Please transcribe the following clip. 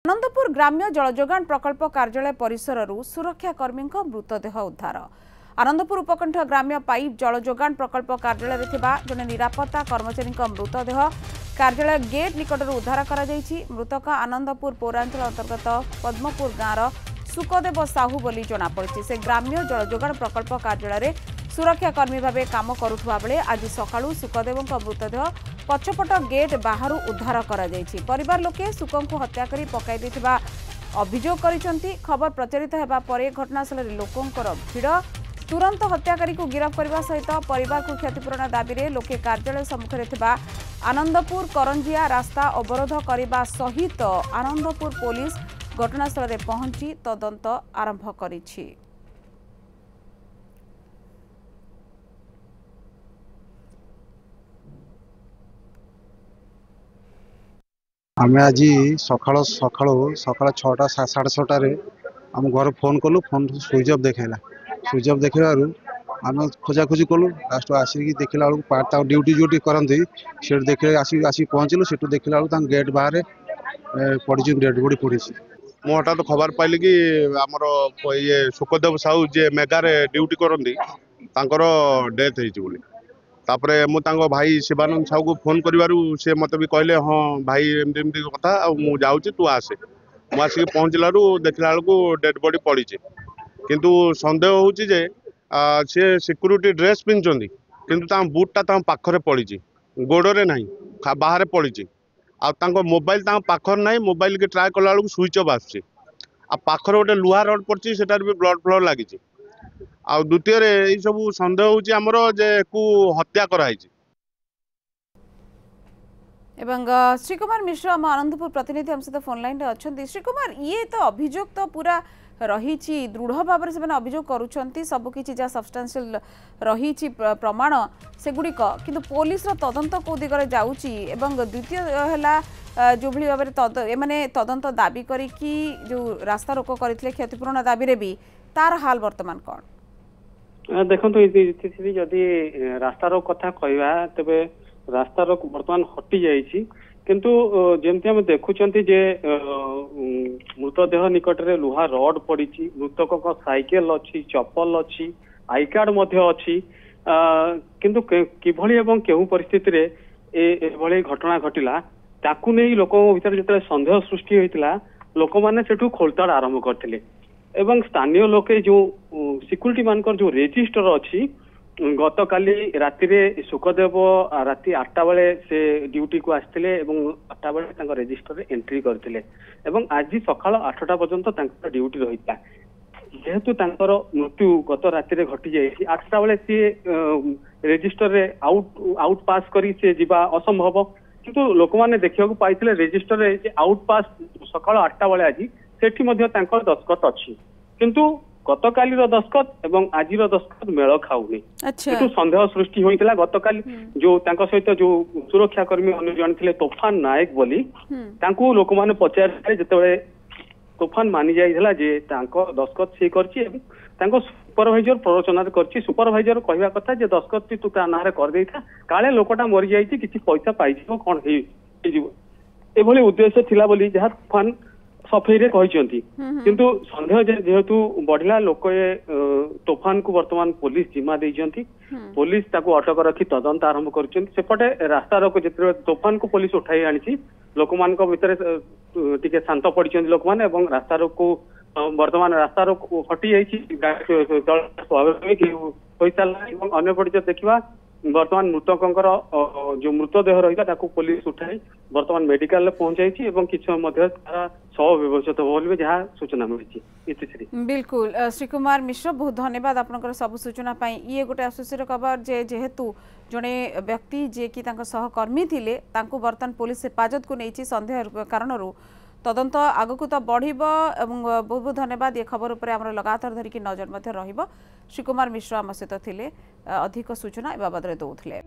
आनंदपुर ग्राम्य जलजोगाण प्रकल्प कार्यालय परिसर सुरक्षाकर्मी मृतदेह उद्धार। आनंदपुर उपकंठ ग्राम्य पाइप जलजोगाण प्रकल्प कार्यालय जड़े निरापत्ता कर्मचारी मृतदेह कार्यालय गेट निकटर उद्धार कर मृतक आनंदपुर पौरांचल अंतर्गत पद्मपुर गाँव सुखदेव साहू बोली जमापड़ी। से ग्राम्य जलजोगाण प्रकल्प कार्यालय सुरक्षाकर्मी भाव काम करुवा बेले आज सकाळु सुखदेव मृतदेह पछपट गेट बाहर उद्धार कर परिवार लोके सुक को हत्या कर पकाई देथिबा अभियोग करिसंती। खबर प्रचारित हेबा परे घटनास्थल लोकंकर भिड़ तुरंत हत्याकारी को गिरफ्त करने सहित परिवार को क्षतिपूरण दाबी में लोके कार्यालय सम्मुखें थिबा आनंदपुर करंजिया रास्ता अवरोध करने सहित आनंदपुर पुलिस घटनास्थल में पहुंची तदंत आरंभ करिछि। आमे आज सकाल सकाल सकाल 6टा 6:30 आम घर फोन कलु फोन स्विच ऑफ देखेला स्विच ऑफ देखेबार आम खोजाखोजी कलु लास्ट आसिक देखला बेलू ड्यूटी जोटी करती से देखे आसिक पहुँचलु से देखला बेलू गेट बाहर पड़ी डेड बॉडी पड़ी। मु हठात खबर पाइली कि आमर ये सुखदेव साहू जे मेगारे ड्यूटी करती डेथ होती। तापरे मु भाई शिवानंद साहू को फोन करिवारु से मत भी कहले हाँ भाई एमती कथा मु जाऊँगी तू आसे। मु आसिक पहुँचलू देखला बेलू डेड बॉडी पड़ी किंतु संदेह होची जे से सिक्यूरीटी ड्रेस पिंधि किंतु बुटटा पाखरे पड़ी गोड़े ना बाहर पड़ी आ मोबाइल पाखर ना मोबाइल के ट्राए कला बेलू स्विच ऑफ आसुची आ पाखर गोटे लुहा रड पड़ी से भी ब्लड फ्लड लगी। आ द्वितीय यही सब संदेह होची हमर जे को हत्या कराई। श्रीकुमार मिश्र आम आनंदपुर प्रतिनिधि हम सहित फोन लाइन अच्छा। श्रीकुमार ये तो अभियोग तो पूरा रही दृढ़ भाव से अभियोग करुँच सबकि जहाँ सबस्टांशियल रही प्रमाण सेगुड़िक किंतु पुलिस तदंत कौ दिगरे जाउची एवं द्वितीय है जो भाव एमाने तदंत दाबी करी जो रास्ता रोको करथिले क्षतिपूरण दाबी रे भी तार हाल वर्तमान कौन देखो जदि रास्तार कथा कहवा तेरे रास्तार बर्तमान हटि जाइए किंतु जमती आम देखुंटे जे मृतदेह निकट में लुहा रड पड़ी मृतक साइकेल अच्छी चप्पल अच्छी आई कार्ड अच्छी किंतु किभली एवं केउ परिस्थिति रे ए घटना घटिला ताकू नहीं लोकों भीतर जो संदेह सृष्टि होता लोक मैंने सेठू खोलताड़ आरंभ करते एवं स्थानीय लोके जो सिक्यूरीटी मानकर जो रजिस्टर अच्छी गत काली राति सुखदेव राति 8टा बेले से ड्यूटी को आसते 8टा बेले रजिस्टर एंट्री करते आज सकाल 8टा पर्यंत ड्यूटी रही जेहेतु मृत्यु गत राति घटी जाए 8टा बेले सी रजिस्टर रे आउट पास करी से जीवा असंभव किंतु लोक मैंने देखा पाई रजिस्टर रे आउट पास सकाल 8टा बेले आज सेठी दस्खत अच्छी किंतु गतकाली दस्खत एवं आज दस्खत मेल खाऊनी किंतु संदेह सृष्टि होता गतकाली जो सहित जो सुरक्षाकर्मी अन्य जन थे तोफान नायक बोली लोक मैंने पचारे जिते तोफान मानि जाइला जे दस्खत सी कर सुपरभाइजर प्ररोचना कर सुपरभाइजर कहवा कथा जे दस्खत तू ता ना कर देता काले लोकटा मरी जाइए किसी पैसा पाई कौन एभली उद्देश्य थिला बोली जहाँ तोफान सफेई रे कहते किंतु संदेह जेहेतु बढ़ला लोक तोफान को वर्तमान पुलिस जिम्मा देइछंती पुलिस ताको अटक रखी तदंत आरंभ करपटे रास्ता रोक जिते तोफान को पुलिस उठाई आनी लोक मान भितर टिके शांत पड़ी लोक मैंने रास्ता रोक को वर्तमान रास्ता रोक हटि स्वाभाविक हो सारा अन्य पटे देखा वर्तमान मृतक जो मृतदेह रहा पुलिस उठाई वर्तमान मेडिकल पहुंचाई किसी शव व्यवस्थित हो जहाँ सूचना मिली। बिल्कुल श्रीकुमार मिश्र बहुत धन्यवाद आपनकर सब सूचना पाई। ये गोटे आश्चर्य खबर जेहेतु जड़े व्यक्ति जे कि सहकर्मी थिले तांको वर्तमान पुलिस हेफाजत को नहीं संदेह कारण तदंत आगक तो बढ़ बहुत बहुत धन्यवाद। ये खबर उपर आम लगातार धरिकी नजर रहिबो। श्रीकुमार मिश्र आम सहित थिले अधिक सूचना ए बाबद दौले।